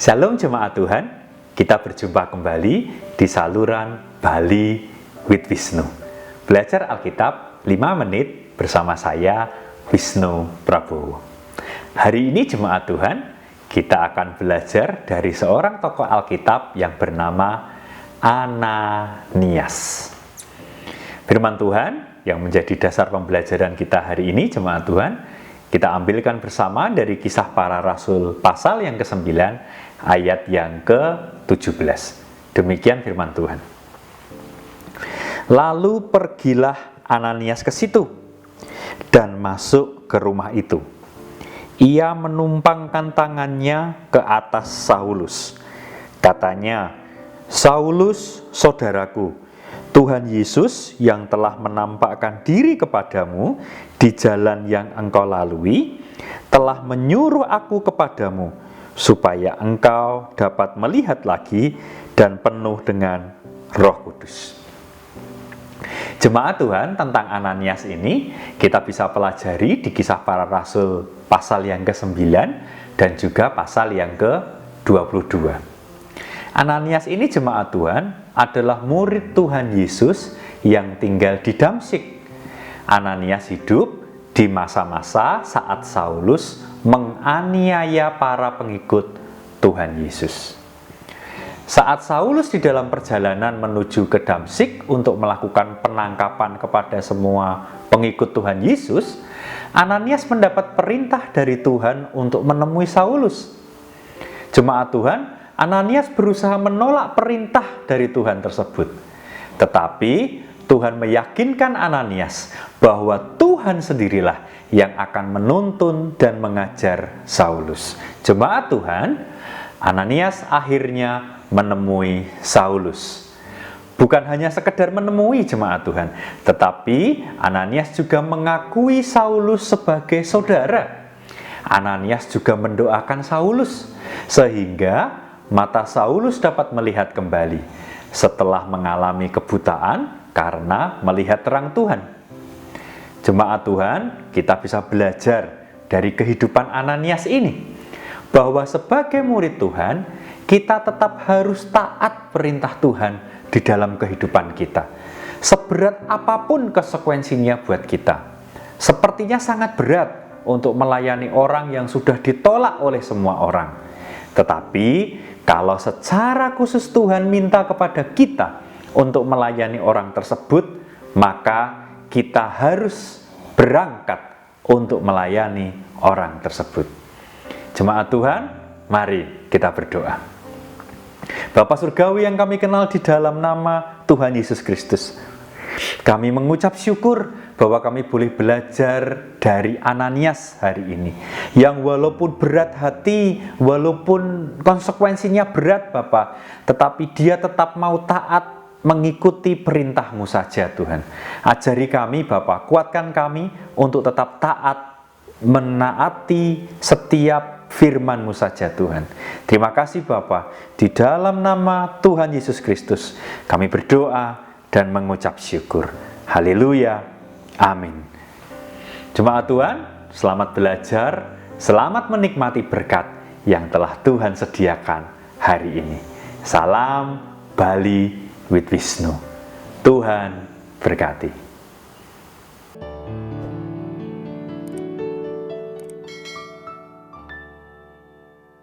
Shalom jemaat Tuhan, kita berjumpa kembali di saluran Bali with Wisnu. Belajar Alkitab 5 menit bersama saya, Wisnu Prabowo. Hari ini jemaat Tuhan, kita akan belajar dari seorang tokoh Alkitab yang bernama Ananias. Firman Tuhan yang menjadi dasar pembelajaran kita hari ini jemaat Tuhan, kita ambilkan bersama dari Kisah Para Rasul pasal yang ke-9 ayat yang ke-17. Demikian firman Tuhan. Lalu pergilah Ananias ke situ dan masuk ke rumah itu. Ia menumpangkan tangannya ke atas Saulus. Katanya, "Saulus, saudaraku, Tuhan Yesus yang telah menampakkan diri kepadamu di jalan yang engkau lalui, telah menyuruh aku kepadamu, supaya engkau dapat melihat lagi dan penuh dengan Roh Kudus." Jemaat Tuhan, tentang Ananias ini kita bisa pelajari di Kisah Para Rasul pasal yang ke-9 dan juga pasal yang ke-22. Ananias ini jemaat Tuhan adalah murid Tuhan Yesus yang tinggal di Damsyik. Ananias hidup di masa-masa saat Saulus menganiaya para pengikut Tuhan Yesus. Saat Saulus di dalam perjalanan menuju ke Damsyik untuk melakukan penangkapan kepada semua pengikut Tuhan Yesus, Ananias mendapat perintah dari Tuhan untuk menemui Saulus. Jemaat Tuhan, Ananias berusaha menolak perintah dari Tuhan tersebut. Tetapi Tuhan meyakinkan Ananias bahwa Tuhan sendirilah yang akan menuntun dan mengajar Saulus. Jemaat Tuhan, Ananias akhirnya menemui Saulus. Bukan hanya sekedar menemui jemaat Tuhan, tetapi Ananias juga mengakui Saulus sebagai saudara. Ananias juga mendoakan Saulus, sehingga mata Saulus dapat melihat kembali setelah mengalami kebutaan karena melihat terang Tuhan. Jemaat Tuhan, kita bisa belajar dari kehidupan Ananias ini, bahwa sebagai murid Tuhan, kita tetap harus taat perintah Tuhan di dalam kehidupan kita. Seberat apapun konsekuensinya buat kita. Sepertinya sangat berat untuk melayani orang yang sudah ditolak oleh semua orang. Tetapi, kalau secara khusus Tuhan minta kepada kita untuk melayani orang tersebut, maka kita harus berangkat untuk melayani orang tersebut. Jemaat Tuhan, mari kita berdoa. Bapa Surgawi yang kami kenal di dalam nama Tuhan Yesus Kristus, kami mengucap syukur bahwa kami boleh belajar dari Ananias hari ini, yang walaupun berat hati, walaupun konsekuensinya berat Bapa, tetapi dia tetap mau taat mengikuti perintah-Mu saja Tuhan. Ajari kami Bapa, kuatkan kami untuk tetap taat menaati setiap firman-Mu saja Tuhan. Terima kasih Bapa, di dalam nama Tuhan Yesus Kristus kami berdoa dan mengucap syukur. Haleluya, amin. Jemaat Tuhan, selamat belajar, selamat menikmati berkat yang telah Tuhan sediakan hari ini. Salam Bali with Wisnu. Tuhan berkati.